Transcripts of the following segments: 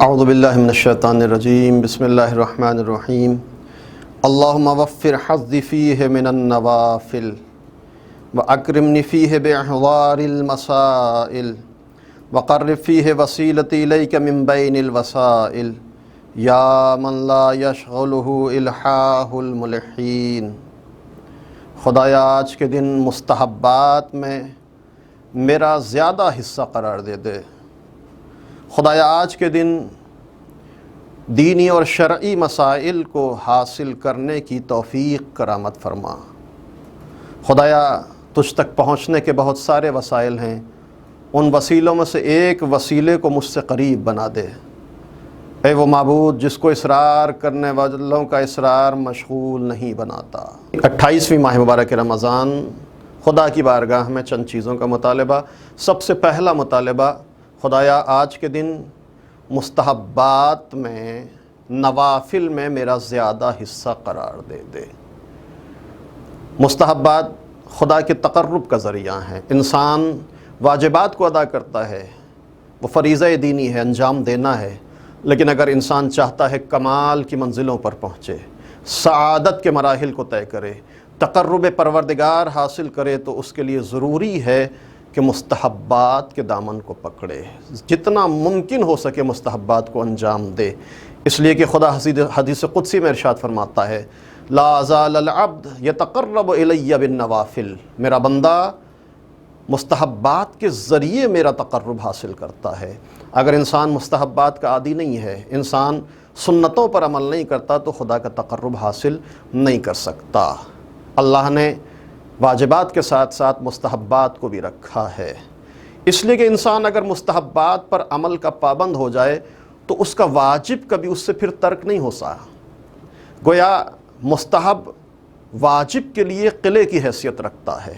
اعوذ باللہ من الشیطان الرجیم بسم اللہ الرحمن الرحیم اللہم وفر حظی فیہ من النوافل واکرمنی فیہ باحضار المسائل وقرب فیہ وسیلتی الیک من بین الوسائل یا من لا یشغلہ الحاح الملحین۔ خدایا آج کے دن مستحبات میں میرا زیادہ حصہ قرار دے دے۔ خدایا آج کے دن دینی اور شرعی مسائل کو حاصل کرنے کی توفیق کرامت فرما۔ خدایا تجھ تک پہنچنے کے بہت سارے وسائل ہیں، ان وسیلوں میں سے ایک وسیلے کو مجھ سے قریب بنا دے۔ اے وہ معبود جس کو اصرار کرنے والوں کا اصرار مشغول نہیں بناتا۔ 28ویں ماہ مبارک رمضان، خدا کی بارگاہ میں چند چیزوں کا مطالبہ۔ سب سے پہلا مطالبہ، خدایا آج کے دن مستحبات میں، نوافل میں میرا زیادہ حصہ قرار دے دے۔ مستحبات خدا کے تقرب کا ذریعہ ہیں۔ انسان واجبات کو ادا کرتا ہے، وہ فریضہ دینی ہے، انجام دینا ہے، لیکن اگر انسان چاہتا ہے کمال کی منزلوں پر پہنچے، سعادت کے مراحل کو طے کرے، تقرب پروردگار حاصل کرے، تو اس کے لیے ضروری ہے کہ مستحبات کے دامن کو پکڑے، جتنا ممکن ہو سکے مستحبات کو انجام دے۔ اس لیے کہ خدا حدیث قدسی میں ارشاد فرماتا ہے، لا زال العبد یتقرب الی بالنوافل، میرا بندہ مستحبات کے ذریعے میرا تقرب حاصل کرتا ہے۔ اگر انسان مستحبات کا عادی نہیں ہے، انسان سنتوں پر عمل نہیں کرتا، تو خدا کا تقرب حاصل نہیں کر سکتا۔ اللہ نے واجبات کے ساتھ ساتھ مستحبات کو بھی رکھا ہے، اس لیے کہ انسان اگر مستحبات پر عمل کا پابند ہو جائے تو اس کا واجب کبھی اس سے پھر ترک نہیں ہو سکتا۔ گویا مستحب واجب کے لیے قلعے کی حیثیت رکھتا ہے۔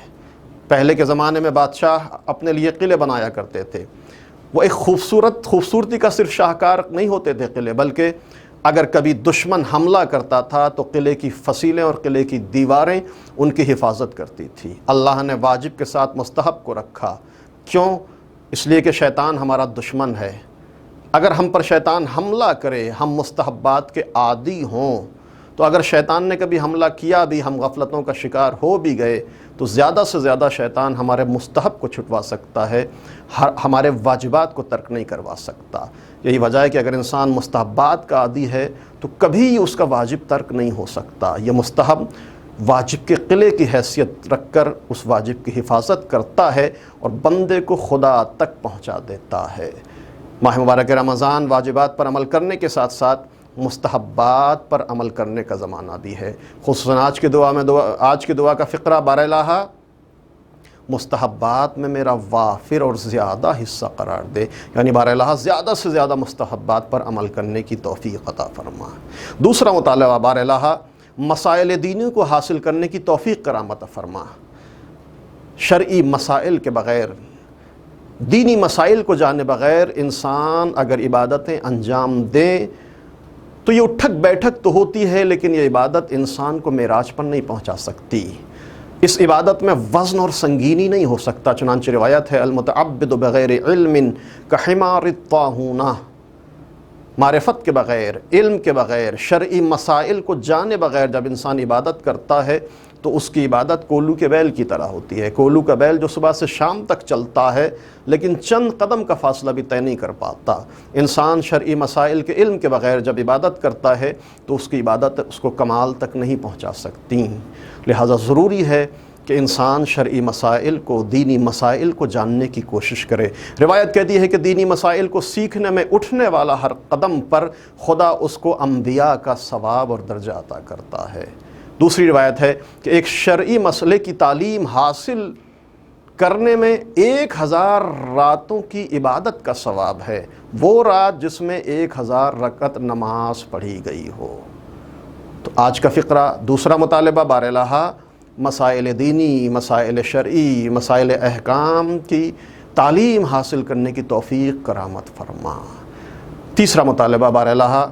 پہلے کے زمانے میں بادشاہ اپنے لیے قلعے بنایا کرتے تھے۔ وہ ایک خوبصورتی کا صرف شاہکار نہیں ہوتے تھے قلعے، بلکہ اگر کبھی دشمن حملہ کرتا تھا تو قلعے کی فصیلیں اور قلعے کی دیواریں ان کی حفاظت کرتی تھی۔ اللہ نے واجب کے ساتھ مستحب کو رکھا، کیوں؟ اس لیے کہ شیطان ہمارا دشمن ہے۔ اگر ہم پر شیطان حملہ کرے، ہم مستحبات کے عادی ہوں، تو اگر شیطان نے کبھی حملہ کیا بھی، ہم غفلتوں کا شکار ہو بھی گئے، تو زیادہ سے زیادہ شیطان ہمارے مستحب کو چھٹوا سکتا ہے، ہمارے واجبات کو ترک نہیں کروا سکتا۔ یہی وجہ ہے کہ اگر انسان مستحبات کا عادی ہے تو کبھی اس کا واجب ترک نہیں ہو سکتا۔ یہ مستحب واجب کے قلعے کی حیثیت رکھ کر اس واجب کی حفاظت کرتا ہے اور بندے کو خدا تک پہنچا دیتا ہے۔ ماہ مبارک رمضان واجبات پر عمل کرنے کے ساتھ ساتھ مستحبات پر عمل کرنے کا زمانہ بھی ہے۔ خصوصاً آج کی دعا کا فقرہ بار الہ، مستحبات میں میرا وافر اور زیادہ حصہ قرار دے، یعنی بار الہ زیادہ سے زیادہ مستحبات پر عمل کرنے کی توفیق عطا فرما۔ دوسرا مطالبہ بار الہ، مسائل دینی کو حاصل کرنے کی توفیق کرامت فرما۔ شرعی مسائل کے بغیر، دینی مسائل کو جانے بغیر انسان اگر عبادتیں انجام دے تو یہ اٹھک بیٹھک تو ہوتی ہے، لیکن یہ عبادت انسان کو معراج پر نہیں پہنچا سکتی۔ اس عبادت میں وزن اور سنگینی نہیں ہو سکتا۔ چنانچہ روایت ہے، المتعبد بغیر علم کحمار الطاحونہ، معرفت کے بغیر، علم کے بغیر، شرعی مسائل کو جانے بغیر جب انسان عبادت کرتا ہے تو اس کی عبادت کولو کے بیل کی طرح ہوتی ہے۔ کولو کا بیل جو صبح سے شام تک چلتا ہے لیکن چند قدم کا فاصلہ بھی طے نہیں کر پاتا۔ انسان شرعی مسائل کے علم کے بغیر جب عبادت کرتا ہے تو اس کی عبادت اس کو کمال تک نہیں پہنچا سکتی۔ لہٰذا ضروری ہے کہ انسان شرعی مسائل کو، دینی مسائل کو جاننے کی کوشش کرے۔ روایت کہتی ہے کہ دینی مسائل کو سیکھنے میں اٹھنے والا ہر قدم پر خدا اس کو انبیاء کا ثواب اور درجہ عطا کرتا ہے۔ دوسری روایت ہے کہ ایک شرعی مسئلے کی تعلیم حاصل کرنے میں 1000 راتوں کی عبادت کا ثواب ہے، وہ رات جس میں 1000 رکعت نماز پڑھی گئی ہو۔ تو آج کا فقرہ، دوسرا مطالبہ بار الہ، مسائل دینی، مسائل شرعی، مسائل احکام کی تعلیم حاصل کرنے کی توفیق کرامت فرما۔ تیسرا مطالبہ بار الہ،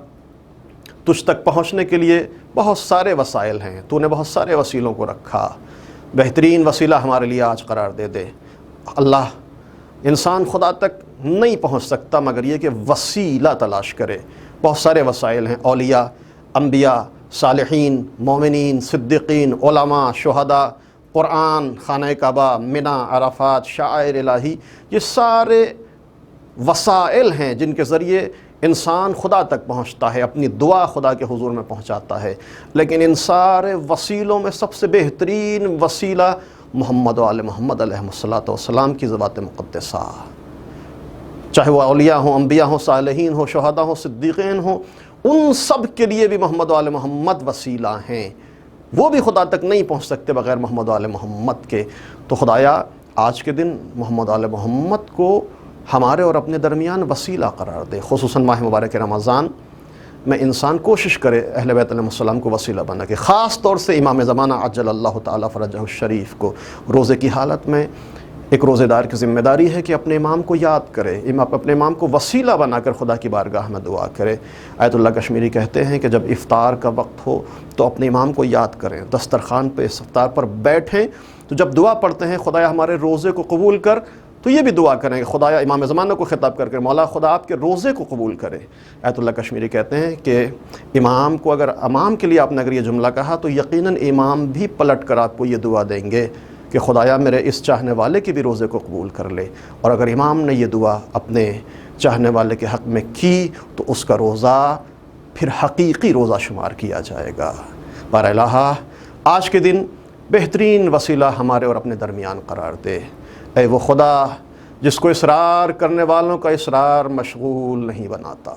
تجھ تک پہنچنے کے لیے بہت سارے وسائل ہیں، تو نے بہت سارے وسیلوں کو رکھا، بہترین وسیلہ ہمارے لیے آج قرار دے دے۔ اللہ انسان خدا تک نہیں پہنچ سکتا مگر یہ کہ وسیلہ تلاش کرے۔ بہت سارے وسائل ہیں، اولیاء، انبیاء، صالحین، مومنین، صدیقین، علماء، شہداء، قرآن، خانہ کعبہ، منی، عرفات، شعائر الہی، یہ سارے وسائل ہیں جن کے ذریعے انسان خدا تک پہنچتا ہے، اپنی دعا خدا کے حضور میں پہنچاتا ہے۔ لیکن ان سارے وسیلوں میں سب سے بہترین وسیلہ محمد و آل محمد علیہ السلام کی ذات مقدسہ، چاہے وہ اولیاء ہوں، انبیاء ہوں، صالحین ہوں، شہداء ہوں، صدیقین ہوں، ان سب کے لیے بھی محمد و آل محمد وسیلہ ہیں۔ وہ بھی خدا تک نہیں پہنچ سکتے بغیر محمد و آل محمد کے۔ تو خدایا آج کے دن محمد و آل محمد کو ہمارے اور اپنے درمیان وسیلہ قرار دے۔ خصوصاً ماہ مبارک رمضان میں انسان کوشش کرے اہل بیت علیہ السلام کو وسیلہ بنا کے، خاص طور سے امام زمانہ عجل اللہ تعالیٰ فرجہ الشریف کو روزے کی حالت میں ایک روزے دار کی ذمہ داری ہے کہ اپنے امام کو یاد کرے، اپنے امام کو وسیلہ بنا کر خدا کی بارگاہ میں دعا کرے۔ آیت اللہ کشمیری کہتے ہیں کہ جب افطار کا وقت ہو تو اپنے امام کو یاد کریں، دسترخوان پہ افطار پر بیٹھیں تو جب دعا پڑھتے ہیں خدایا ہمارے روزے کو قبول کر، تو یہ بھی دعا کریں کہ خدایا امام زمانہ کو خطاب کر کے مولا خدا آپ کے روزے کو قبول کرے۔ آیت اللہ کشمیری کہتے ہیں کہ امام کو امام کے لیے آپ نے اگر یہ جملہ کہا تو یقیناً امام بھی پلٹ کر آپ کو یہ دعا دیں گے کہ خدایا میرے اس چاہنے والے کے بھی روزے کو قبول کر لے۔ اور اگر امام نے یہ دعا اپنے چاہنے والے کے حق میں کی تو اس کا روزہ پھر حقیقی روزہ شمار کیا جائے گا۔ بار الہ آج کے دن بہترین وسیلہ ہمارے اور اپنے درمیان قرار دے۔ اے وہ خدا جس کو اصرار کرنے والوں کا اصرار مشغول نہیں بناتا۔